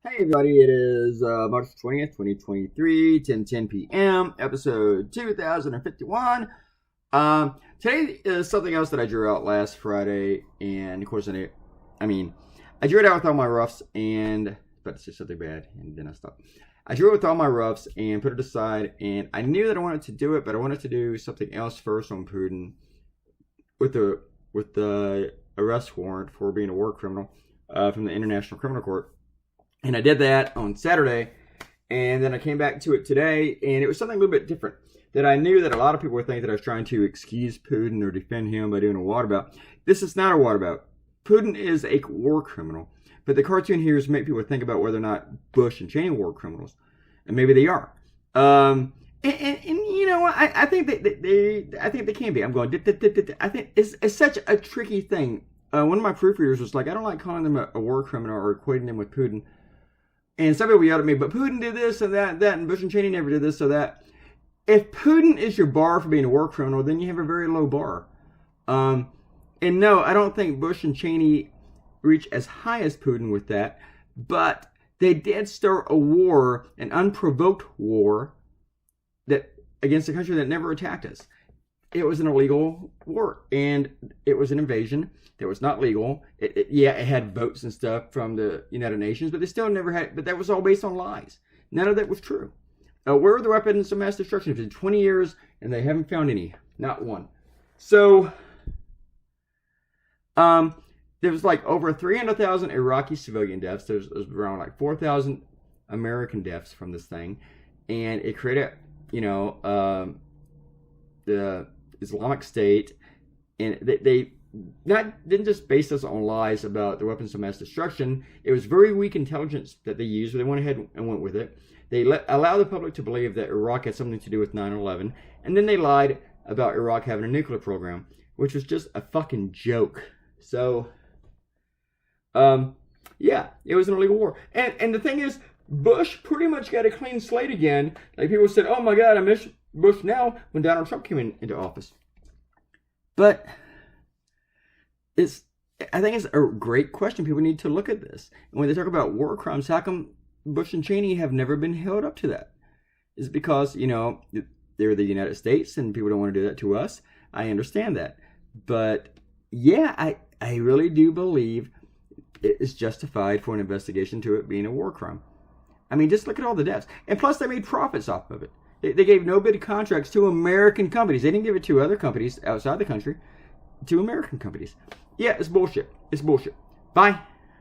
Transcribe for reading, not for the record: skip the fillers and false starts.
Hey everybody, it is March 20th, 2023, 10:10 p.m., episode 2051. Today is something else that I drew out last Friday, and of course, I drew it out with all my roughs, and, but it's just something bad, and then I stopped. I drew it with all my roughs and put it aside, and I knew that I wanted to do it, but I wanted to do something else first on Putin with the arrest warrant for being a war criminal from the International Criminal Court. And I did that on Saturday, and then I came back to it today, and it was something a little bit different. That I knew that a lot of people would think that I was trying to excuse Putin or defend him by doing a whatabout. This is not a whatabout. Putin is a war criminal, but the cartoon here is to make people think about whether or not Bush and Cheney were war criminals, and maybe they are. And you know, I think I think they can be. I'm going. I think it's such a tricky thing. One of my proofreaders was like, I don't like calling them a war criminal or equating them with Putin. And some people yelled at me, but Putin did this and that, and Bush and Cheney never did this or that. If Putin is your bar for being a war criminal, then you have a very low bar. And no, I don't think Bush and Cheney reach as high as Putin with that, but they did start a war, an unprovoked war, that against a country that never attacked us. It was an illegal war, and it was an invasion that was not legal. It had votes and stuff from the United Nations, but they still never had, but that was all based on lies. None of that was true. Where are the weapons of mass destruction? It's been 20 years, and they haven't found any. Not one. So, there was like over 300,000 Iraqi civilian deaths. There's around like 4,000 American deaths from this thing. And it created, the Islamic State, and they didn't just base this on lies about the weapons of mass destruction. It was very weak intelligence that they used, but they went ahead and went with it. They allowed the public to believe that Iraq had something to do with 9/11, and then they lied about Iraq having a nuclear program, which was just a fucking joke. So, it was an illegal war. And the thing is, Bush pretty much got a clean slate again. Like, people said, oh my God, I miss Bush now, when Donald Trump came into office. But I think it's a great question. People need to look at this. And when they talk about war crimes, how come Bush and Cheney have never been held up to that? It's because, they're the United States and people don't want to do that to us. I understand that. But yeah, I really do believe it is justified for an investigation to it being a war crime. I mean, just look at all the deaths. And plus, they made profits off of it. They gave no bid contracts to American companies. They didn't give it to other companies outside the country, to American companies. Yeah, it's bullshit. It's bullshit. Bye.